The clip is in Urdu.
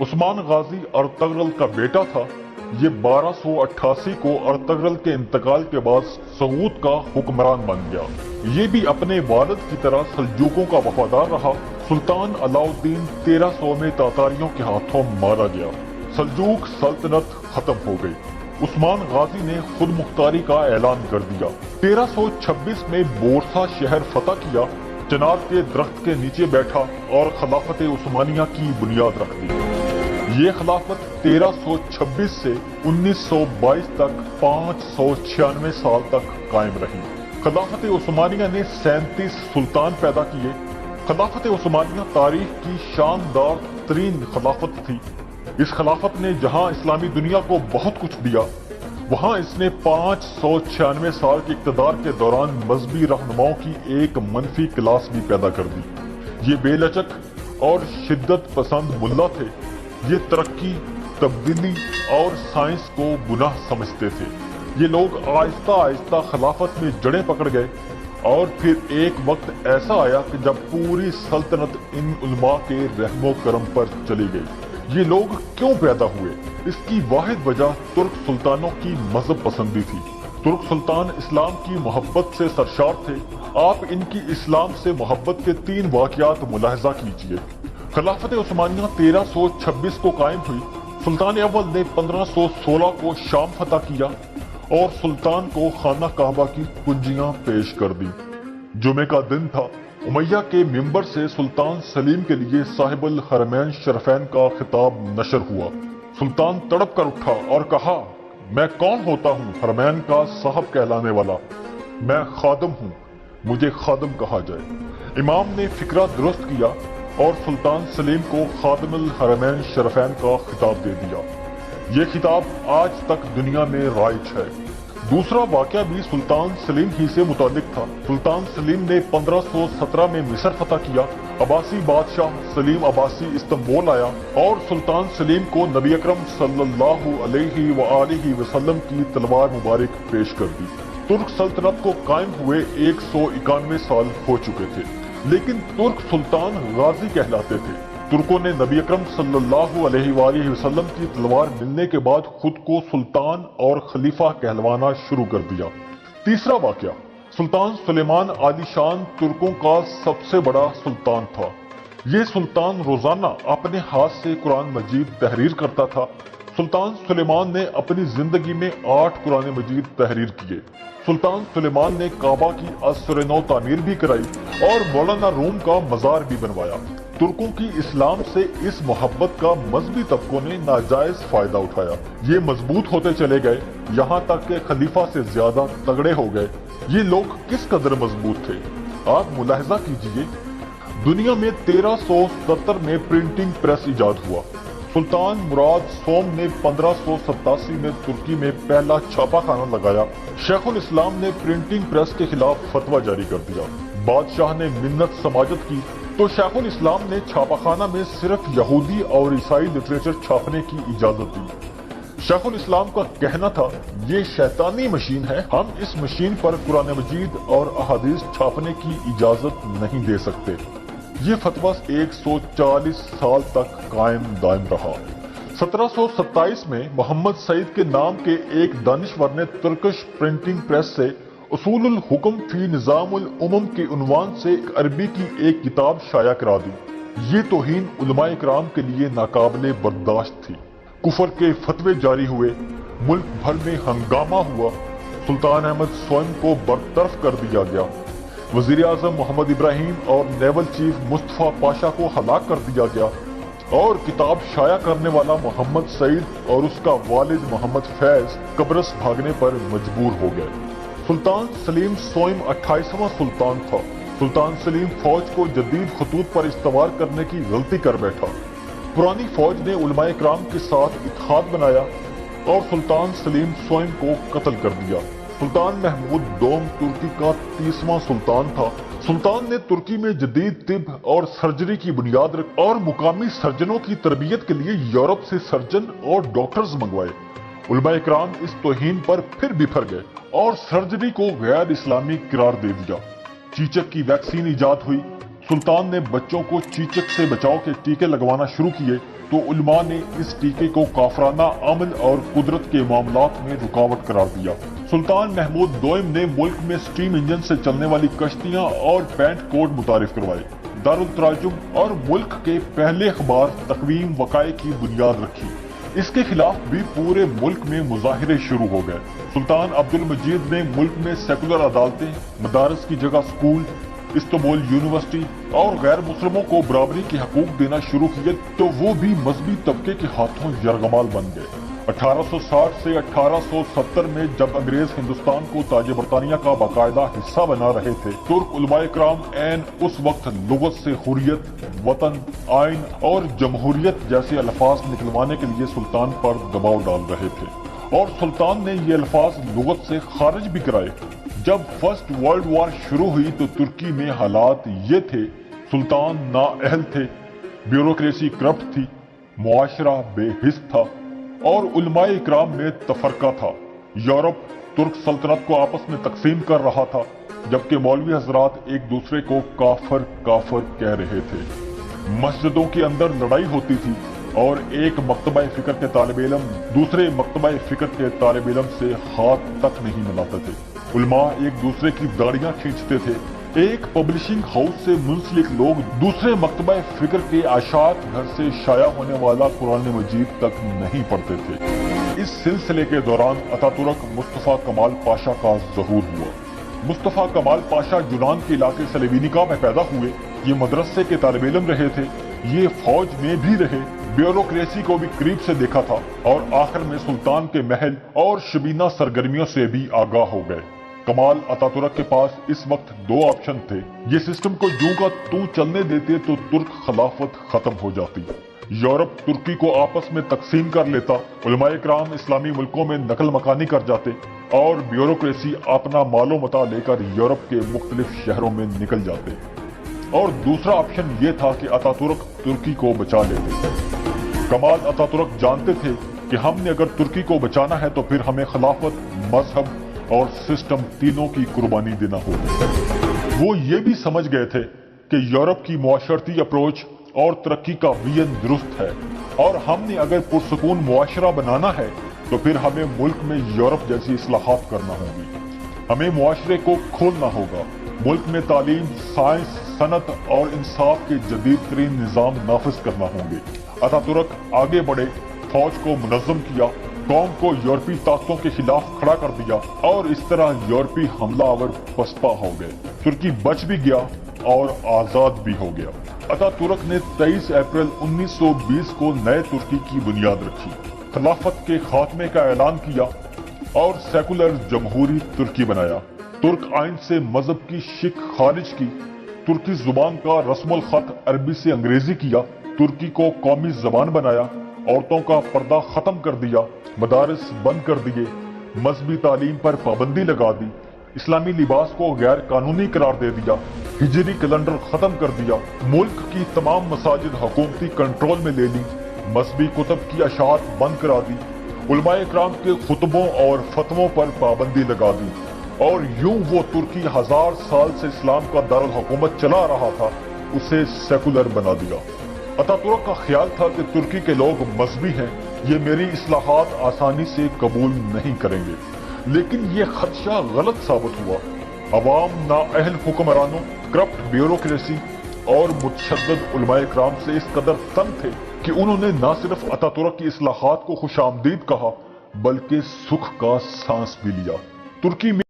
عثمان غازی ارطغرل کا بیٹا تھا۔ یہ 1288 کو ارطغرل کے انتقال کے بعد سعود کا حکمران بن گیا۔ یہ بھی اپنے والد کی طرح سلجوقوں کا وفادار رہا۔ سلطان علاء الدین 1300 میں تاتاریوں کے ہاتھوں مارا گیا۔ سلجوق سلطنت ختم ہو گئی۔ عثمان غازی نے خود مختاری کا اعلان کر دیا۔ 1326 میں بورسا شہر فتح کیا، چنار کے درخت کے نیچے بیٹھا اور خلافت عثمانیہ کی بنیاد رکھ دی۔ یہ خلافت 1326 سے 1922 تک 596 سال تک قائم رہی۔ خلافت عثمانیہ نے 37 سلطان پیدا کیے۔ خلافت عثمانیہ تاریخ کی شاندار ترین خلافت تھی۔ اس خلافت نے جہاں اسلامی دنیا کو بہت کچھ دیا، وہاں اس نے 596 سال کے اقتدار کے دوران مذہبی رہنماؤں کی ایک منفی کلاس بھی پیدا کر دی۔ یہ بے لچک اور شدت پسند ملا تھے۔ یہ ترقی، تبدیلی اور سائنس کو گناہ سمجھتے تھے۔ یہ لوگ آہستہ آہستہ خلافت میں جڑیں پکڑ گئے، اور پھر ایک وقت ایسا آیا کہ جب پوری سلطنت ان علماء کے رحم و کرم پر چلی گئی۔ یہ لوگ کیوں پیدا ہوئے؟ اس کی واحد وجہ ترک سلطانوں کی مذہب پسندی تھی۔ ترک سلطان اسلام کی محبت سے سرشار تھے۔ آپ ان کی اسلام سے محبت کے 3 واقعات ملاحظہ کیجیے۔ خلافت عثمانیہ 1326 کو قائم ہوئی۔ سلطان اول نے 1516 کو شام فتح کیا اور سلطان کو خانہ کعبہ کی کنجیاں پیش کر دی۔ جمعے کا دن تھا۔ امیہ کے منبر سے سلطان سلیم کے لیے صاحب الحرمین شرفین کا خطاب نشر ہوا۔ سلطان تڑپ کر اٹھا اور کہا، میں کون ہوتا ہوں حرمین کا صاحب کہلانے والا؟ میں خادم ہوں، مجھے خادم کہا جائے۔ امام نے فکرہ درست کیا اور سلطان سلیم کو خادم الحرمین شرفین کا خطاب دے دیا۔ یہ خطاب آج تک دنیا میں رائج ہے۔ دوسرا واقعہ بھی سلطان سلیم ہی سے متعلق تھا۔ سلطان سلیم نے 1517 میں مصر فتح کیا۔ عباسی بادشاہ سلیم عباسی استنبول آیا اور سلطان سلیم کو نبی اکرم صلی اللہ علیہ وآلہ وسلم کی تلوار مبارک پیش کر دی۔ ترک سلطنت کو قائم ہوئے 191 سال ہو چکے تھے، لیکن ترک سلطان غازی کہلاتے تھے۔ ترکوں نے نبی اکرم صلی اللہ علیہ وآلہ وسلم کی تلوار ملنے کے بعد خود کو سلطان اور خلیفہ کہلوانا شروع کر دیا۔ تیسرا واقعہ، سلطان سلیمان عالی شان ترکوں کا سب سے بڑا سلطان تھا۔ یہ سلطان روزانہ اپنے ہاتھ سے قرآن مجید تحریر کرتا تھا۔ سلطان سلیمان نے اپنی زندگی میں 8 قرآن مجید تحریر کیے۔ سلطان سلیمان نے کعبہ کی عصر نو تعمیر بھی کرائی اور مولانا روم کا مزار بھی بنوایا۔ ترکوں کی اسلام سے اس محبت کا مذہبی طبقوں نے ناجائز فائدہ اٹھایا۔ یہ مضبوط ہوتے چلے گئے، یہاں تک کہ خلیفہ سے زیادہ تگڑے ہو گئے۔ یہ لوگ کس قدر مضبوط تھے؟ آپ ملاحظہ کیجئے، دنیا میں 1370 میں پرنٹنگ پریس ایجاد ہوا۔ سلطان مراد سوم نے 1587 میں ترکی میں پہلا چھاپا خانہ لگایا۔ شیخ الاسلام نے پرنٹنگ پریس کے خلاف فتویٰ جاری کر دیا۔ بادشاہ نے منت سماجت کی تو شیخ الاسلام نے چھاپا خانہ میں صرف یہودی اور عیسائی لٹریچر چھاپنے کی اجازت دی۔ شیخ الاسلام کا کہنا تھا، یہ شیطانی مشین ہے، ہم اس مشین پر قرآن مجید اور احادیث چھاپنے کی اجازت نہیں دے سکتے۔ یہ فتویٰ 140 سال تک قائم دائم رہا۔ 1727 میں محمد سعید کے نام کے ایک دانشور نے ترکش پرنٹنگ پریس سے اصول الحکم فی نظام الامم کے عنوان سے عربی کی ایک کتاب شائع کرا دی۔ یہ توہین علماء اکرام کے لیے ناقابل برداشت تھی۔ کفر کے فتوے جاری ہوئے، ملک بھر میں ہنگامہ ہوا۔ سلطان احمد سوئم کو برطرف کر دیا گیا۔ وزیر اعظم محمد ابراہیم اور نیول چیف مصطفیٰ پاشا کو ہلاک کر دیا گیا، اور کتاب شائع کرنے والا محمد سعید اور اس کا والد محمد فیض قبرص بھاگنے پر مجبور ہو گئے۔ سلطان سلیم سوئم 28واں سلطان تھا۔ سلطان سلیم فوج کو جدید خطوط پر استوار کرنے کی غلطی کر بیٹھا۔ پرانی فوج نے علماء اکرام کے ساتھ اتحاد بنایا اور سلطان سلیم سوئم کو قتل کر دیا۔ سلطان محمود دوم ترکی کا 30واں سلطان تھا۔ سلطان نے ترکی میں جدید طب اور سرجری کی بنیاد رکھی اور مقامی سرجنوں کی تربیت کے لیے یورپ سے سرجن اور ڈاکٹرز منگوائے۔ علماء اکرام اس توہین پر پھر بفر گئے اور سرجری کو غیر اسلامی قرار دے دیا۔ چیچک کی ویکسین ایجاد ہوئی۔ سلطان نے بچوں کو چیچک سے بچاؤ کے ٹیکے لگوانا شروع کیے تو علماء نے اس ٹیکے کو کافرانہ عمل اور قدرت کے معاملات میں رکاوٹ قرار دیا۔ سلطان محمود دوئم نے ملک میں سٹیم انجن سے چلنے والی کشتیاں اور پینٹ کوڈ متعارف کروائے۔ دارالتراجم اور ملک کے پہلے اخبار تقویم وقائع کی بنیاد رکھی۔ اس کے خلاف بھی پورے ملک میں مظاہرے شروع ہو گئے۔ سلطان عبد المجید نے ملک میں سیکولر عدالتیں، مدارس کی جگہ سکول، استنبول یونیورسٹی اور غیر مسلموں کو برابری کے حقوق دینا شروع کیے تو وہ بھی مذہبی طبقے کے ہاتھوں یرغمال بن گئے۔ 1860 سے 1870 میں جب انگریز ہندوستان کو تاج برطانیہ کا باقاعدہ حصہ بنا رہے تھے، ترک علماء کرام عین اس وقت لغت سے حریت، وطن، آئین اور جمہوریت جیسے الفاظ نکلوانے کے لیے سلطان پر دباؤ ڈال رہے تھے، اور سلطان نے یہ الفاظ لغت سے خارج بھی کرائے۔ جب فرسٹ ورلڈ وار شروع ہوئی تو ترکی میں حالات یہ تھے، سلطان نااہل تھے، بیوروکریسی کرپٹ تھی، معاشرہ بے حس تھا اور علماء اکرام میں تفرقہ تھا۔ یورپ ترک سلطنت کو آپس میں تقسیم کر رہا تھا، جبکہ مولوی حضرات ایک دوسرے کو کافر کافر کہہ رہے تھے۔ مسجدوں کے اندر لڑائی ہوتی تھی اور ایک مکتبہ فکر کے طالب علم دوسرے مکتبہ فکر کے طالب علم سے ہاتھ تک نہیں ملاتے تھے۔ علماء ایک دوسرے کی داڑیاں کھینچتے تھے۔ ایک پبلشنگ ہاؤس سے منسلک لوگ دوسرے مکتبہ فکر کے اشاعت گھر سے شائع ہونے والا قرآن مجید تک نہیں پڑھتے تھے۔ اس سلسلے کے دوران اتاتورک مصطفیٰ کمال پاشا کا ظہور ہوا۔ مصطفیٰ کمال پاشا یونان کے علاقے سلیوینیکا میں پیدا ہوئے۔ یہ مدرسے کے طالب علم رہے تھے، یہ فوج میں بھی رہے، بیوروکریسی کو بھی قریب سے دیکھا تھا اور آخر میں سلطان کے محل اور شبینہ سرگرمیوں سے بھی آگاہ ہو گئے۔ کمال اتاتورک کے پاس اس وقت دو آپشن تھے۔ یہ سسٹم کو یوں کا توں چلنے دیتے تو ترک خلافت ختم ہو جاتی، یورپ ترکی کو آپس میں تقسیم کر لیتا، علماء کرام اسلامی ملکوں میں نقل مکانی کر جاتے اور بیوروکریسی اپنا مال و متاع لے کر یورپ کے مختلف شہروں میں نکل جاتے۔ اور دوسرا آپشن یہ تھا کہ اتاتورک ترکی کو بچا لیتے۔ کمال اتاتورک جانتے تھے کہ ہم نے اگر ترکی کو بچانا ہے تو پھر ہمیں خلافت، مذہب اور سسٹم تینوں کی قربانی دینا ہوگا۔ وہ یہ بھی سمجھ گئے تھے کہ یورپ کی معاشرتی اپروچ اور ترقی کا ویژن درست ہے، اور ہم نے اگر پرسکون معاشرہ بنانا ہے تو پھر ہمیں ملک میں یورپ جیسی اصلاحات کرنا ہوں گی۔ ہمیں معاشرے کو کھولنا ہوگا، ملک میں تعلیم، سائنس، صنعت اور انصاف کے جدید ترین نظام نافذ کرنا ہوں گے۔ اتاتورک آگے بڑھے، فوج کو منظم کیا، قوم کو یورپی طاقتوں کے خلاف کھڑا کر دیا اور اس طرح یورپی حملہ آور پسپا ہو گئے۔ ترکی بچ بھی گیا اور آزاد بھی ہو گیا۔ اتاتورک نے 23 اپریل 1920 کو نئے ترکی کی بنیاد رکھی، خلافت کے خاتمے کا اعلان کیا اور سیکولر جمہوری ترکی بنایا۔ ترک آئین سے مذہب کی شک خارج کی، ترکی زبان کا رسم الخط عربی سے انگریزی کیا، ترکی کو قومی زبان بنایا، عورتوں کا پردہ ختم کر دیا، مدارس بند کر دیے، مذہبی تعلیم پر پابندی لگا دی، اسلامی لباس کو غیر قانونی قرار دے دیا، ہجری کیلنڈر ختم کر دیا، ملک کی تمام مساجد حکومتی کنٹرول میں لے لی، مذہبی کتب کی اشاعت بند کرا دی، علماء اکرام کے خطبوں اور فتووں پر پابندی لگا دی، اور یوں وہ ترکی 1000 سال سے اسلام کا دارالحکومت چلا رہا تھا اسے سیکولر بنا دیا۔ اتاتورک کا خیال تھا کہ ترکی کے لوگ مذہبی ہیں، یہ میری اصلاحات آسانی سے قبول نہیں کریں گے، لیکن یہ خدشہ غلط ثابت ہوا۔ عوام نااہل حکمرانوں، کرپٹ بیوروکریسی اور متشدد علماء کرام سے اس قدر تنگ تھے کہ انہوں نے نہ صرف اتاتورک کی اصلاحات کو خوش آمدید کہا بلکہ سکھ کا سانس بھی لیا۔ ترکی میں